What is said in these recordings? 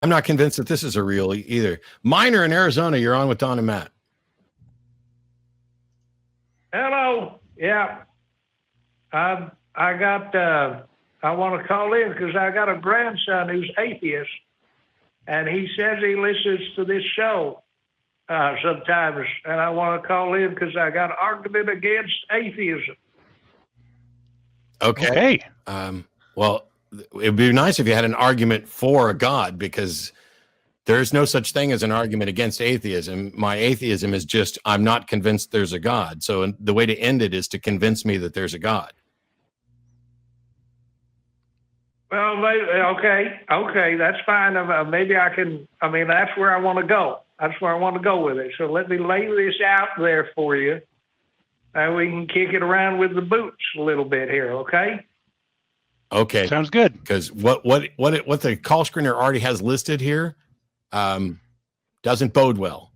I'm not convinced that this is a real either. Miner in Arizona, you're on with Don and Matt. Hello. Yeah. I want to call in because I got a grandson who's atheist, and he says he listens to this show sometimes, and I want to call in because I got an argument against atheism. Okay. Well, it'd be nice if you had an argument for a God, because there's no such thing as an argument against atheism. My atheism is just, I'm not convinced there's a God. So the way to end it is to convince me that there's a God. Well, okay, that's fine. Maybe I can, that's where I want to go. That's where I want to go with it. So let me lay this out there for you, and we can kick it around with the boots a little bit here, okay? Okay. Sounds good. Because what the call screener already has listed here doesn't bode well,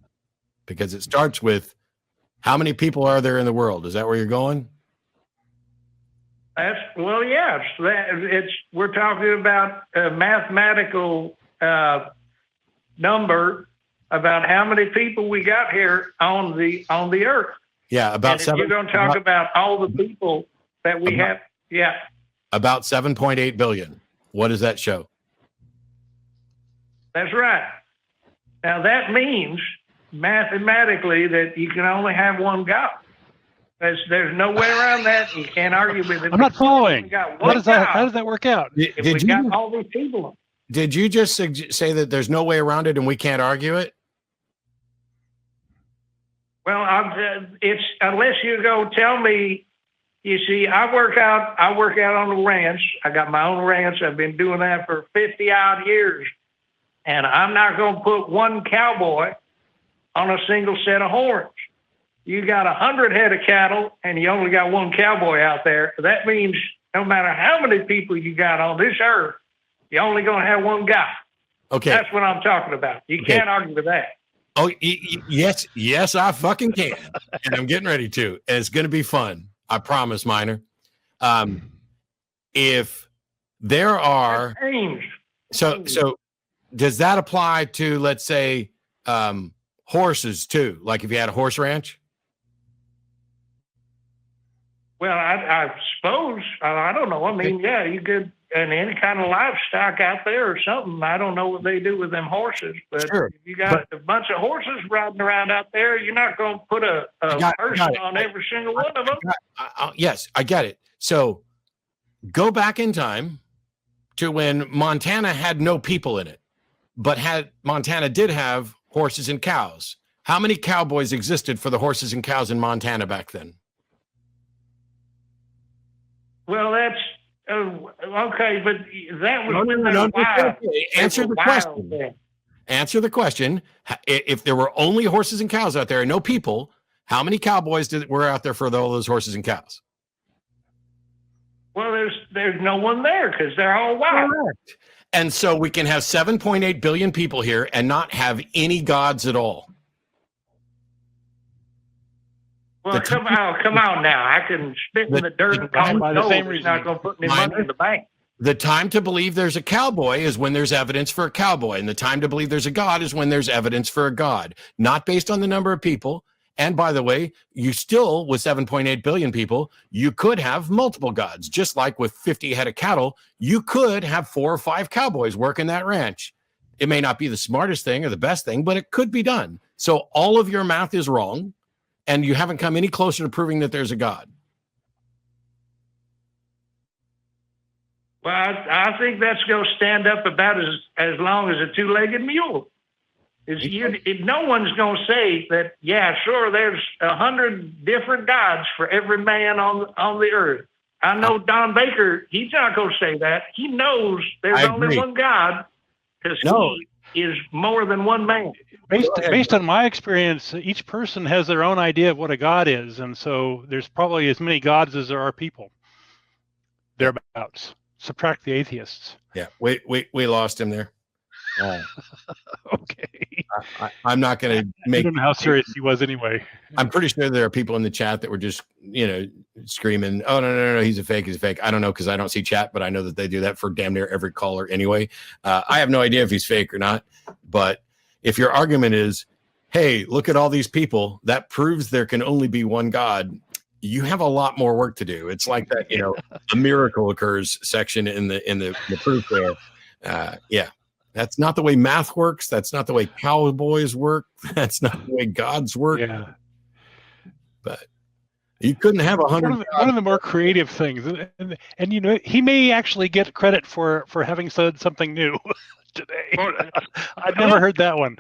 because it starts with, how many people are there in the world? Is that where you're going? Yes. We're talking about a mathematical number about how many people we got here on the earth. Yeah, about 7. You're going to talk about all the people that we have. Yeah. About 7.8 billion. What does that show? That's right. Now that means mathematically that you can only have one God. There's no way around that. You can't argue with it. I'm not following. How does that work out? If we got all these people. Did you just say that there's no way around it and we can't argue it? Well, it's unless you go tell me. You see, I work out on the ranch. I got my own ranch. I've been doing that for 50 odd years, and I'm not going to put one cowboy on a single set of horns. You got 100 head of cattle, and you only got one cowboy out there. That means no matter how many people you got on this earth, you're only going to have one guy. Okay, that's what I'm talking about. You can't argue with that. Oh, yes, I fucking can, and I'm getting ready to. And it's going to be fun. I promise, Miner. If there are so does that apply to, let's say, horses too? Like if you had a horse ranch? Well, I suppose, I don't know. I mean, yeah, you could, and any kind of livestock out there or something. I don't know what they do with them horses, but if you got a bunch of horses riding around out there, you're not going to put a person on every single one of them. Yes, I get it. So go back in time to when Montana had no people in it, but Montana did have horses and cows. How many cowboys existed for the horses and cows in Montana back then? Well, that's okay, but that was when they were wild. Answer the question. Answer the question. If there were only horses and cows out there and no people, how many cowboys were out there for all those horses and cows? Well, there's no one there because they're all wild. Correct. And so we can have 7.8 billion people here and not have any gods at all. Well, come on now. I can spit in the dirt and call by it the same gold. reason. It's not going to put any money in the bank. The time to believe there's a cowboy is when there's evidence for a cowboy. And the time to believe there's a God is when there's evidence for a God. Not based on the number of people. And by the way, you still, with 7.8 billion people, you could have multiple gods. Just like with 50 head of cattle, you could have 4 or 5 cowboys working that ranch. It may not be the smartest thing or the best thing, but it could be done. So all of your math is wrong. And you haven't come any closer to proving that there's a God. Well, I think that's going to stand up about as long as a 2-legged mule. No one's going to say that, yeah, sure, there's 100 different gods for every man on the earth. I know Don Baker, he's not going to say that. He knows there's only one God because he is more than one man. Based on my experience, each person has their own idea of what a God is, and so there's probably as many gods as there are people. Thereabouts. Subtract the atheists. Yeah, we lost him there. Okay. I'm not going to I make. don't know how serious he was anyway. I'm pretty sure there are people in the chat that were just, screaming, "Oh no, he's a fake, he's a fake." I don't know because I don't see chat, but I know that they do that for damn near every caller anyway. I have no idea if he's fake or not, but if your argument is, "Hey, look at all these people," that proves there can only be one God. You have a lot more work to do. It's like that, a miracle occurs section in the proof there. Yeah. That's not the way math works. That's not the way cowboys work. That's not the way gods work. Yeah. But you couldn't have 100. One of the more creative things, and he may actually get credit for having said something new today. I've never heard that one.